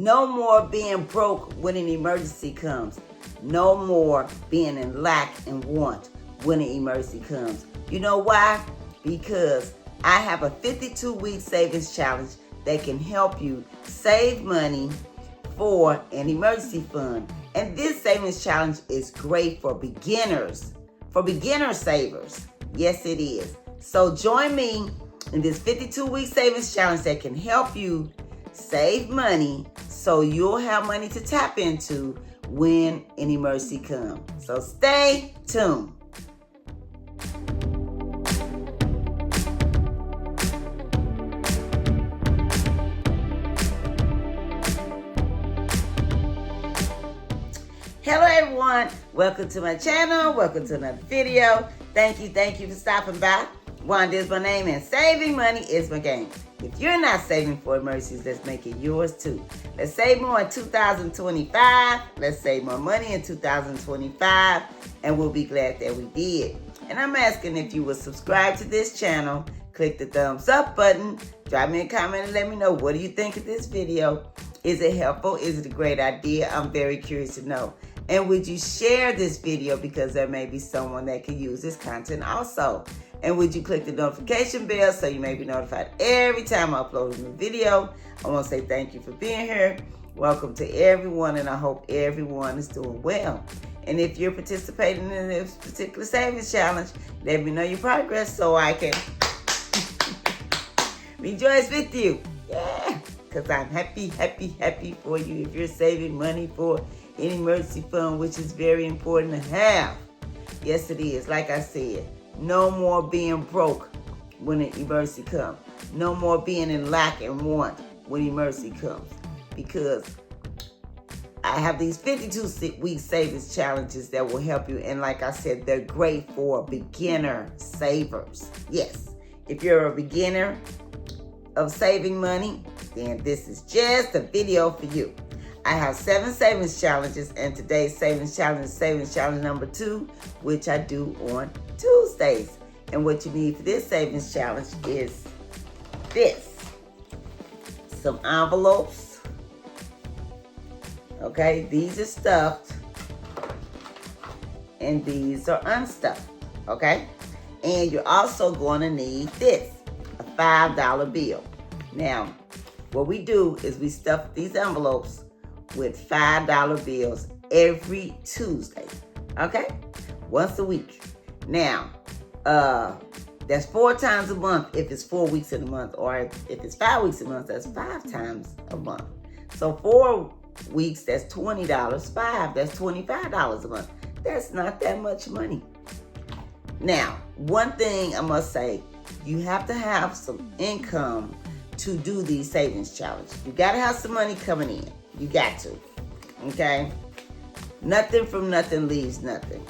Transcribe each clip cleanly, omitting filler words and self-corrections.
No more being broke when an emergency comes. No more being in lack and want when an emergency comes. You know why? Because I have a 52-week savings challenge that can help you save money for an emergency fund. And this savings challenge is great for beginners, for beginner savers. Yes, it is. So join me in this 52-week savings challenge that can help you save money so you'll have money to tap into when an emergency comes. So stay tuned. Hello everyone, welcome to my channel, welcome to another video. Thank you for stopping by. Wanda is my name and saving money is my game. If you're not saving for emergencies, let's make it yours too. Let's save more in 2025. Let's save more money in 2025, and we'll be glad that we did. And I'm asking if you will subscribe to this channel, click the thumbs up button, drop me a comment and let me know, what do you think of this video? Is it helpful? Is it a great idea? I'm very curious to know. And would you share this video, because there may be someone that can use this content also? And would you click the notification bell so you may be notified every time I upload a new video? I want to say thank you for being here. Welcome to everyone, and I hope everyone is doing well. And if you're participating in this particular savings challenge, let me know your progress so I can rejoice with you. Yeah, because I'm happy for you if you're saving money for an emergency fund, which is very important to have. Yes, it is. Like I said, no more being broke when an emergency comes. No more being in lack and want when emergency comes. Because I have these 52-week savings challenges that will help you. And like I said, they're great for beginner savers. Yes, if you're a beginner of saving money, then this is just a video for you. I have 7 savings challenges, and today's savings challenge number 2, which I do on Tuesdays. And what you need for this savings challenge is this: some envelopes. Okay, these are stuffed and these are unstuffed. Okay, and you're also going to need this, a $5 bill. Now, what we do is we stuff these envelopes with $5 bills every Tuesday. Okay, once a week. Now, that's 4 times a month if it's 4 weeks in a month, or if it's 5 weeks a month, that's 5 times a month. So 4 weeks, that's $20. 5, that's $25 a month. That's not that much money. Now, one thing I must say, you have to have some income to do these savings challenges. You got to have some money coming in. You got to. Okay? Nothing from nothing leaves nothing.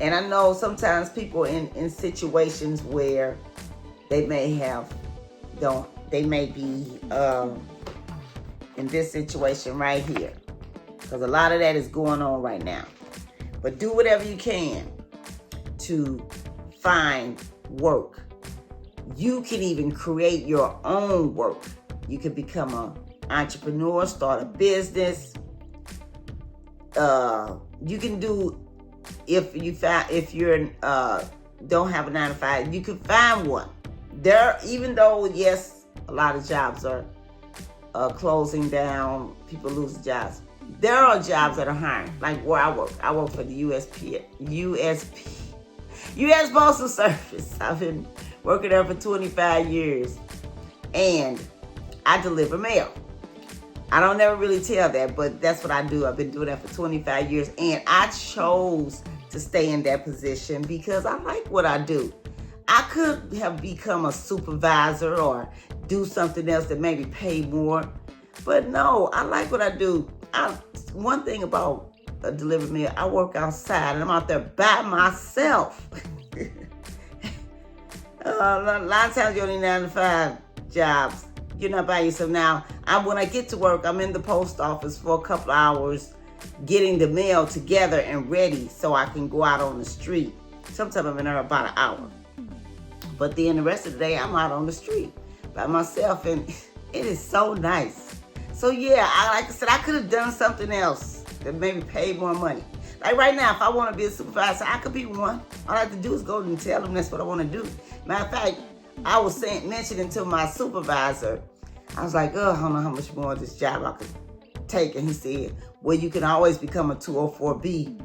And I know sometimes people in situations where they may be in this situation right here. Because a lot of that is going on right now. But do whatever you can to find work. You can even create your own work. You can become an entrepreneur, start a business. You can do, if you don't have a 9 to 5, you can find one. Even though, yes, a lot of jobs are closing down, people lose jobs, there are jobs that are hiring. Like where I work for the U.S. Postal Service. I've been working there for 25 years, and I deliver mail. I don't never really tell that, but that's what I do. I've been doing that for 25 years, and I chose to stay in that position because I like what I do. I could have become a supervisor or do something else that maybe pay more, but no, I like what I do. One thing about a delivery mail, I work outside, and I'm out there by myself. A lot of times you only 9 to 5 jobs. You're not by yourself. Now, when I get to work, I'm in the post office for a couple hours getting the mail together and ready so I can go out on the street. Sometimes I'm in there about an hour. But then the rest of the day, I'm out on the street by myself, and it is so nice. So yeah, like I said, I could have done something else that maybe paid more money. Like right now, if I want to be a supervisor, I could be one. All I have to do is go and tell them that's what I want to do. Matter of fact, I was mentioning to my supervisor, I was like, oh, I don't know how much more of this job I could take. And he said, well, you can always become a 204B.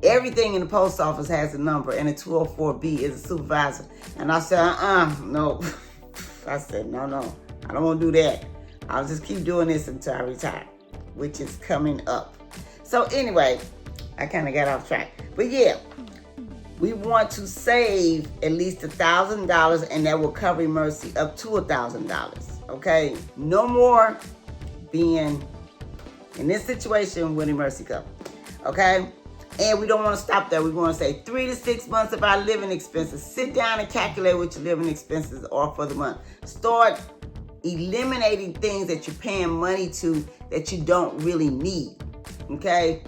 Everything in the post office has a number, and a 204B is a supervisor. And I said, no. I said, no, I don't want to do that. I'll just keep doing this until I retire, which is coming up. So anyway, I kind of got off track. But yeah, we want to save at least $1,000, and that will cover emergency up to $1,000. Okay? No more being in this situation when emergency comes. Okay? And we don't want to stop there. We want to say 3 to 6 months of our living expenses. Sit down and calculate what your living expenses are for the month. Start eliminating things that you're paying money to that you don't really need. Okay?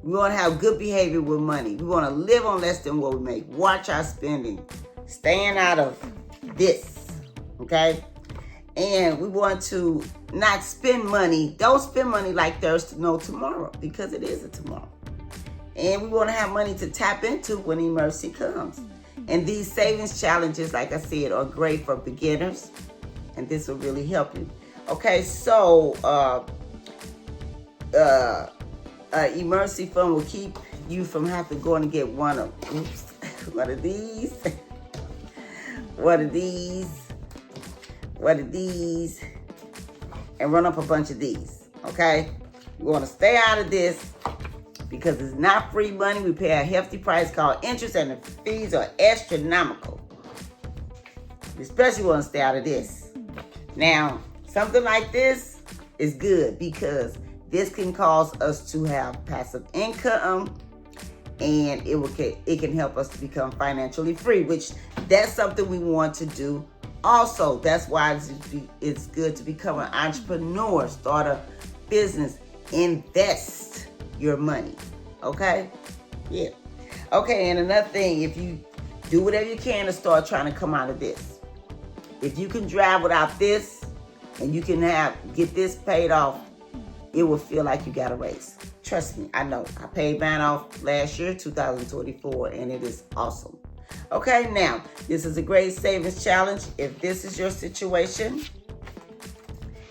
We want to have good behavior with money. We want to live on less than what we make. Watch our spending. Staying out of this. Okay? And we want to not spend money. Don't spend money like there's no tomorrow, because it is a tomorrow. And we want to have money to tap into when emergency comes. And these savings challenges, like I said, are great for beginners. And this will really help you. Okay, so emergency fund will keep you from having to go and get one of these, and run up a bunch of these. Okay, you want to stay out of this because it's not free money. We pay a hefty price called interest, and the fees are astronomical. You especially want to stay out of this. Now, something like this is good because this can cause us to have passive income, and it can help us to become financially free, which that's something we want to do also. That's why it's good to become an entrepreneur, start a business, invest your money. Okay? Yeah. Okay, and another thing, if you do whatever you can to start trying to come out of this. If you can drive without this and you can get this paid off, it will feel like you got a raise. Trust me, I know. I paid mine off last year, 2024, and it is awesome. Okay, now, this is a great savings challenge. If this is your situation,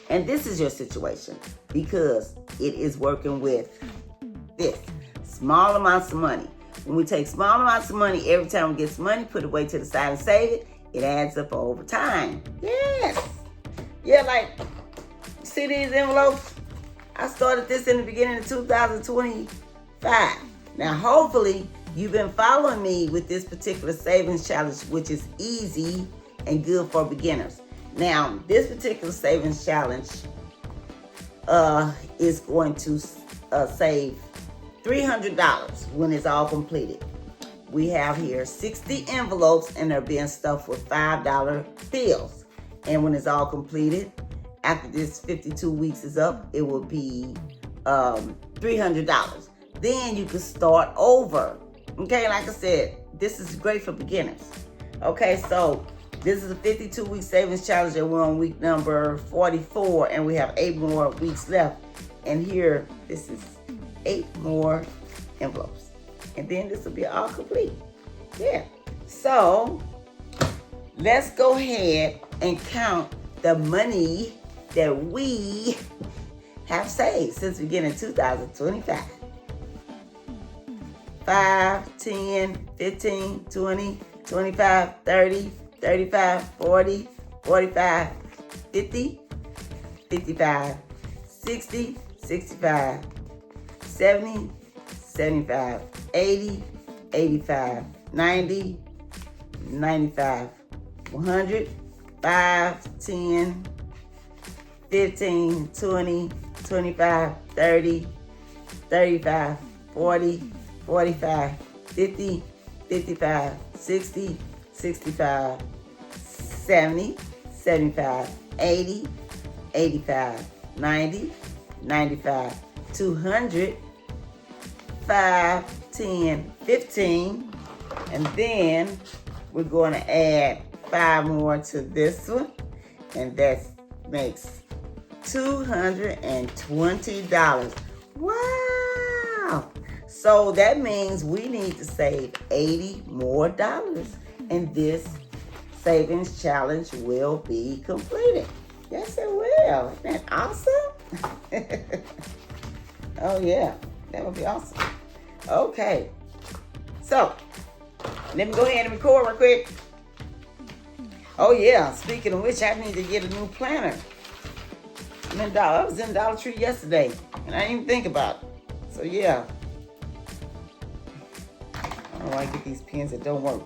and this is your situation, because it is working with this, small amounts of money. When we take small amounts of money, every time we get some money, put it away to the side and save it, it adds up over time. Yes. Yeah, like, see these envelopes? I started this in the beginning of 2025. Now, hopefully, you've been following me with this particular savings challenge, which is easy and good for beginners. Now, this particular savings challenge is going to save $300 when it's all completed. We have here 60 envelopes, and they're being stuffed with $5 bills. And when it's all completed, after this 52 weeks is up, it will be $300. Then you can start over. Okay, like I said, this is great for beginners. Okay, so this is a 52-week savings challenge, and we're on week number 44, and we have 8 more weeks left. And here, this is 8 more envelopes. And then this will be all complete. Yeah. So let's go ahead and count the money that we have saved since we get in 2025. 5, 10, 15, 20, 25, 30, 35, 40, 45, 50, 55, 60, 65, 70, 75, 80, 85, 90, 95, 100, 5, 10, 15, 20, 25, 30, 35, 40, 45, 50, 55, 60, 65, 70, 75, 80, 85, 90, 95, 200, 5, 10, 15, and then we're going to add 5 more to this one, and that makes $220. Wow. So that means we need to save $80 more, and this savings challenge will be completed. Yes, it will. Isn't that awesome? Oh, yeah. That would be awesome. Okay. So, let me go ahead and record real quick. Oh, yeah. Speaking of which, I need to get a new planner. I was in Dollar Tree yesterday, and I didn't even think about it. So, yeah. I don't know why I get these pens that don't work.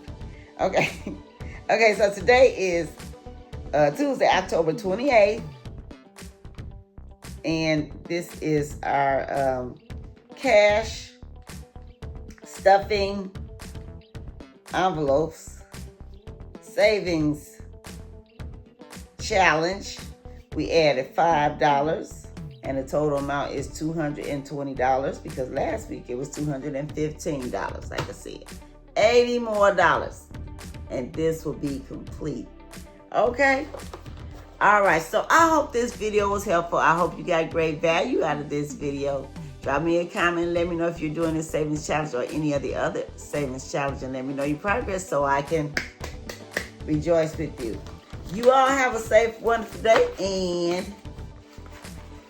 Okay. Okay, so today is Tuesday, October 28th. And this is our cash stuffing envelopes savings challenge. We added $5, and the total amount is $220 because last week it was $215, like I said. $80 more, and this will be complete. Okay? All right, so I hope this video was helpful. I hope you got great value out of this video. Drop me a comment and let me know if you're doing this savings challenge or any of the other savings challenge, and let me know your progress so I can rejoice with you. You all have a safe, wonderful day, and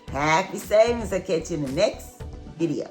happy savings. I'll catch you in the next video.